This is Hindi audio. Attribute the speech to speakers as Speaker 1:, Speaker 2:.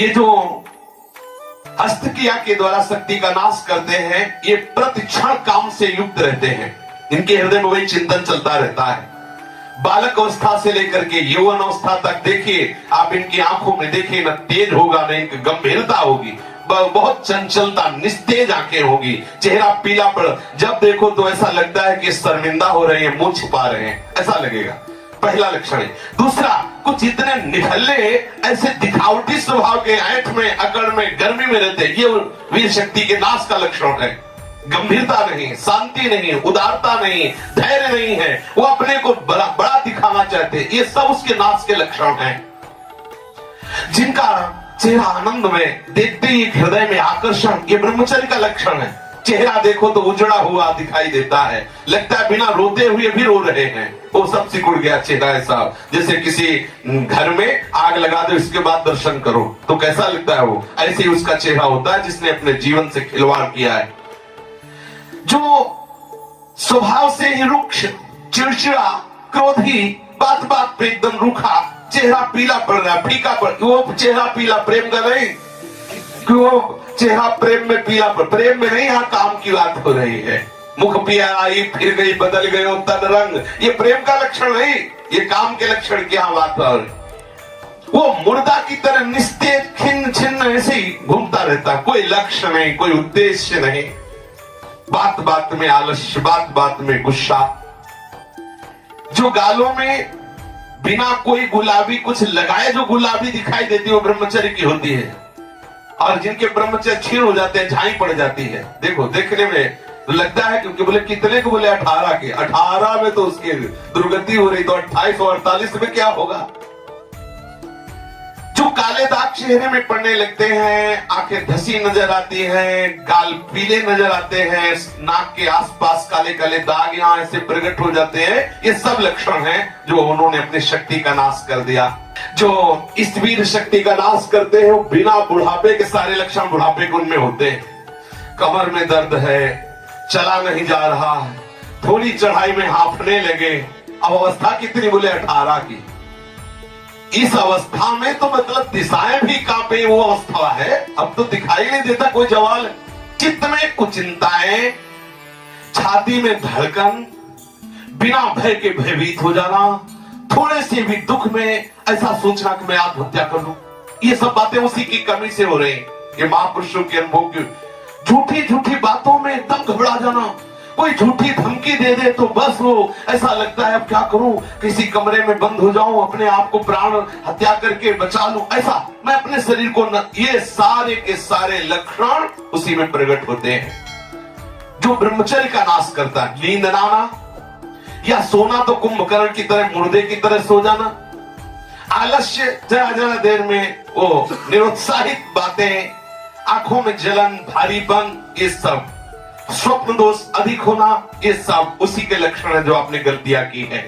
Speaker 1: ये जो हस्तक्रिया के द्वारा शक्ति का नाश करते हैं, ये प्रतिक्षण काम से युक्त रहते हैं। इनके हृदय में वही चिंतन चलता रहता है। बालक अवस्था से लेकर के यौवन अवस्था तक देखिए आप, इनकी आंखों में देखिए न तेज होगा न इनकी गंभीरता होगी, बहुत चंचलता, निस्तेज आंखें होगी, चेहरा पीला पड़, जब देखो तो ऐसा लगता है कि शर्मिंदा हो रहे हैं, मुंह छिपा रहे हैं, ऐसा लगेगा। पहला लक्षण है। दूसरा, कुछ इतने निठल्ले, ऐसे दिखावटी स्वभाव के, ऐंठ में, अकड़ में, गर्मी में रहते हैं, ये वीर शक्ति के नाश का लक्षण है। गंभीरता नहीं, शांति नहीं, उदारता नहीं, धैर्य नहीं है, वो अपने को बड़ा दिखाना चाहते हैं, ये सब उसके नाश के लक्षण हैं। जिनका चेहरा आनंद में, देखते ही हृदय में आकर्षण, ये ब्रह्मचर्य का लक्षण है। चेहरा देखो तो उजड़ा हुआ दिखाई देता है, लगता है बिना रोते हुए भी रो रहे हैं, वो सब सिकुड़ गया चेहरा ऐसा, जैसे किसी घर में आग लगा दो इसके बाद दर्शन करो तो कैसा लगता है, वो ऐसे ही उसका चेहरा होता है जिसने अपने जीवन से खिलवाड़ किया है। जो स्वभाव से ही रुक्ष, चिड़चिड़ा, क्रोधी, बात बात पे एकदम रूखा, चेहरा पीला पड़ रहा है, फीका पड़, वो चेहरा पीला प्रेम का नहीं, क्यों चेहरा प्रेम में पीला पड़, प्रेम में नहीं, यहाँ काम की बात हो रही है। मुख पिया आई फिर गई, बदल गए तन रंग, ये प्रेम का लक्षण नहीं, ये काम के लक्षण की यहाँ बात हो रही। वो मुर्दा की तरह निस्तेज, खिन्न छिन्न ऐसे ही घूमता रहता, कोई लक्ष्य नहीं, कोई उद्देश्य नहीं, बात बात में आलस्य, बात बात में गुस्सा। जो गालों में बिना कोई गुलाबी कुछ लगाए जो गुलाबी दिखाई देती है वो ब्रह्मचर्य की होती है, और जिनके ब्रह्मचर्य क्षीण हो जाते हैं, झाई पड़ जाती है। देखो देखने में तो लगता है, क्योंकि बोले कितने को, बोले 18 के, 18 में तो उसकी दुर्गति हो रही, तो 28 और 48 में क्या होगा। जो काले दाग चेहरे में पड़ने लगते हैं, आंखें धसी नजर आती हैं, गाल पीले नजर आते हैं, नाक के आसपास काले काले दाग यहाँ ऐसे प्रकट हो जाते हैं, ये सब लक्षण हैं जो उन्होंने अपनी शक्ति का नाश कर दिया। जो इस वीर शक्ति का नाश करते हैं वो बिना बुढ़ापे के सारे लक्षण बुढ़ापे के उनमें होते हैं। कमर में दर्द है, चला नहीं जा रहा है, थोड़ी चढ़ाई में हांफने लगे, अब अवस्था कितनी, बोले 18 की। इस अवस्था में तो मतलब दिशाएं भी कांपे, वो अवस्था है, अब तो दिखाई नहीं देता कोई जवाल। चित्त में कुचिंताएं, छाती में धड़कन, बिना भय के भयभीत हो जाना, थोड़े से भी दुख में ऐसा सोचना कि मैं आत्महत्या कर लूं, ये सब बातें उसी की कमी से हो रही। ये महापुरुषों के अनुभव की झूठी झूठी बातों में एकदम घबरा जाना, कोई झूठी धमकी दे दे तो बस वो ऐसा लगता है अब क्या करूं, किसी कमरे में बंद हो जाऊं, अपने आप को प्राण हत्या करके बचा लूं, ऐसा मैं अपने शरीर को न, ये सारे के सारे लक्षण उसी में प्रकट होते हैं। जो ब्रह्मचर्य का नाश करता है, नींद ना आना, या सोना तो कुंभकर्ण की तरह, मुर्दे की तरह सो जाना, आलस्य, जरा जरा देर में वो निरुत्साहित बातें, आंखों में जलन, भारीपन, ये सब स्वप्न दोष अधिक होना, ये सब उसी के लक्षण है जो आपने गलतियां की है।